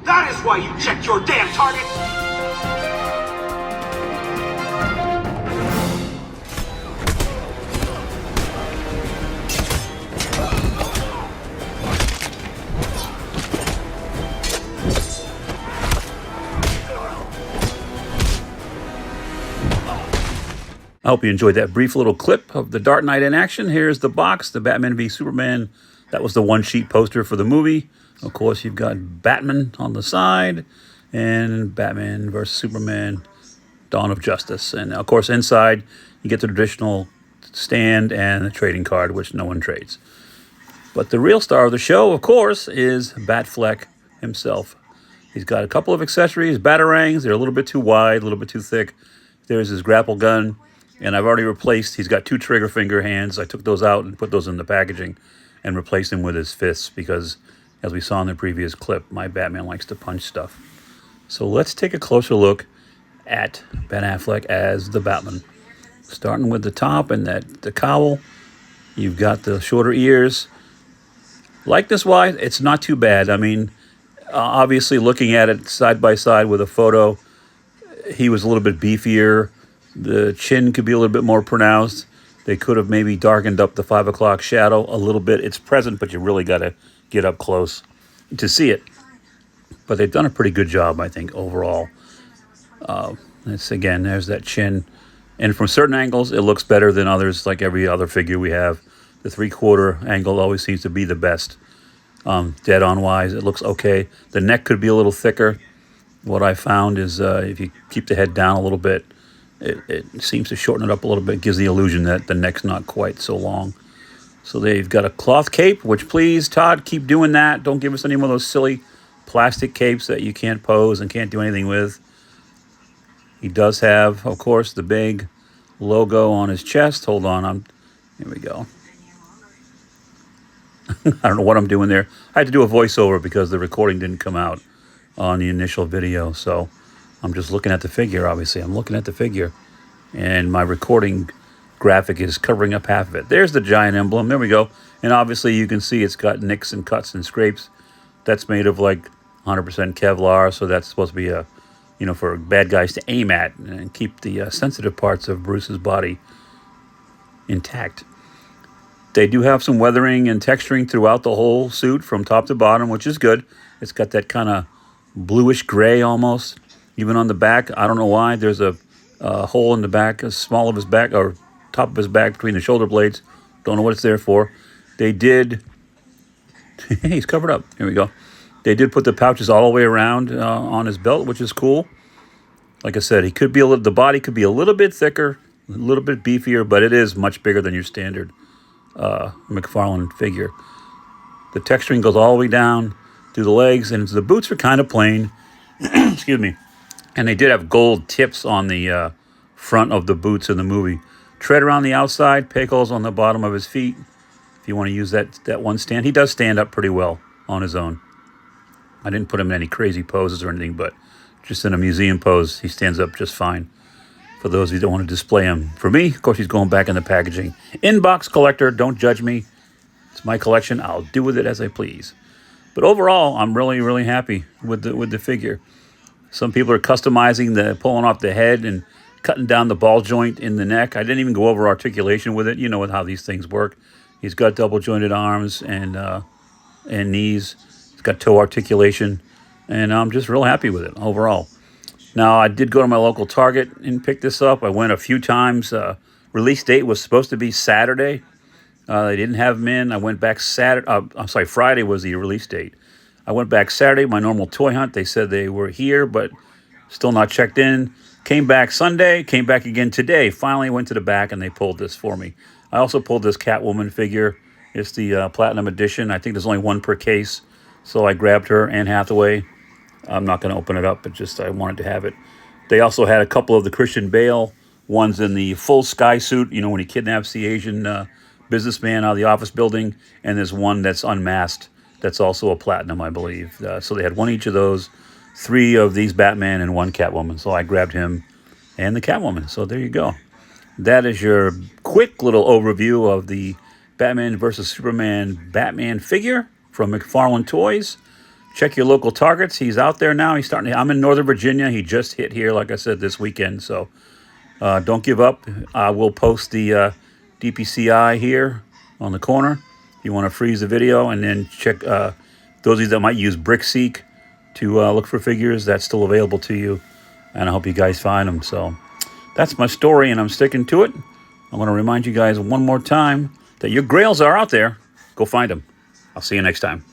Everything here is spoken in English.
That is why you checked your damn target! I hope you enjoyed that brief little clip of the Dark Knight in action. Here's the box, the Batman v Superman. That was the one-sheet poster for the movie. Of course, you've got Batman on the side and Batman versus Superman, Dawn of Justice. And, of course, inside, you get the traditional stand and the trading card, which no one trades. But the real star of the show, of course, is Batfleck himself. He's got a couple of accessories, batarangs. They're a little bit too wide, a little bit too thick. There's his grapple gun. And I've already replaced, he's got 2 trigger finger hands. I took those out and put those in the packaging and replaced them with his fists because, as we saw in the previous clip, my Batman likes to punch stuff. So let's take a closer look at Ben Affleck as the Batman. Starting with the top and the cowl. You've got the shorter ears. Likeness-wise, it's not too bad. I mean, obviously looking at it side by side with a photo, he was a little bit beefier. The chin could be a little bit more pronounced. They could have maybe darkened up the 5 o'clock shadow a little bit. It's present, but you really got to get up close to see it. But they've done a pretty good job, I think, overall. Again, there's that chin. And from certain angles, it looks better than others, like every other figure we have. The 3/4 angle always seems to be the best. Dead-on wise, it looks okay. The neck could be a little thicker. What I found is if you keep the head down a little bit, it seems to shorten it up a little bit. It gives the illusion that the neck's not quite so long. So they've got a cloth cape, which please, Todd, keep doing that. Don't give us any more of those silly plastic capes that you can't pose and can't do anything with. He does have, of course, the big logo on his chest. Hold on, here we go. I don't know what I'm doing there. I had to do a voiceover because the recording didn't come out on the initial video, so I'm just looking at the figure, obviously. I'm looking at the figure, and my recording graphic is covering up half of it. There's the giant emblem. There we go. And obviously you can see it's got nicks and cuts and scrapes. That's made of like 100% Kevlar, so that's supposed to be a, for bad guys to aim at and keep the sensitive parts of Bruce's body intact. They do have some weathering and texturing throughout the whole suit from top to bottom, which is good. It's got that kind of bluish gray almost. Even on the back, I don't know why, there's a hole in the back, small of his back, or top of his back between the shoulder blades. Don't know what it's there for. They did, he's covered up. Here we go. They did put the pouches all the way around on his belt, which is cool. Like I said, he could be the body could be a little bit thicker, a little bit beefier, but it is much bigger than your standard McFarlane figure. The texturing goes all the way down through the legs, and the boots are kind of plain. Excuse me. And they did have gold tips on the front of the boots in the movie. Tread around the outside, peg holes on the bottom of his feet. If you want to use that one stand. He does stand up pretty well on his own. I didn't put him in any crazy poses or anything, but just in a museum pose, he stands up just fine. For those who don't want to display him. For me, of course, he's going back in the packaging. Inbox collector, don't judge me. It's my collection. I'll do with it as I please. But overall, I'm really, really happy with the figure. Some people are customizing pulling off the head and cutting down the ball joint in the neck. I didn't even go over articulation with it. You know how these things work. He's got double jointed arms and knees. He's got toe articulation. And I'm just real happy with it overall. Now, I did go to my local Target and pick this up. I went a few times. Release date was supposed to be Saturday. They didn't have them in. I went back Friday was the release date. I went back Saturday, my normal toy hunt. They said they were here, but still not checked in. Came back Sunday, came back again today. Finally went to the back, and they pulled this for me. I also pulled this Catwoman figure. It's the Platinum Edition. I think there's only one per case, so I grabbed her, Anne Hathaway. I'm not going to open it up, but just I wanted to have it. They also had a couple of the Christian Bale ones in the full sky suit, when he kidnaps the Asian businessman out of the office building, and there's one that's unmasked. That's also a platinum, I believe. So they had one each of those, 3 of these Batman and 1 Catwoman. So I grabbed him and the Catwoman. So there you go. That is your quick little overview of the Batman versus Superman Batman figure from McFarlane Toys. check your local targets. He's out there now. He's starting. I'm in Northern Virginia. He just hit here, like I said, this weekend. So don't give up. We'll post the DPCI here on the corner. If you want to freeze the video, and then check those of you that might use BrickSeek to look for figures. That's still available to you, and I hope you guys find them. So that's my story, and I'm sticking to it. I want to remind you guys one more time that your grails are out there. Go find them. I'll see you next time.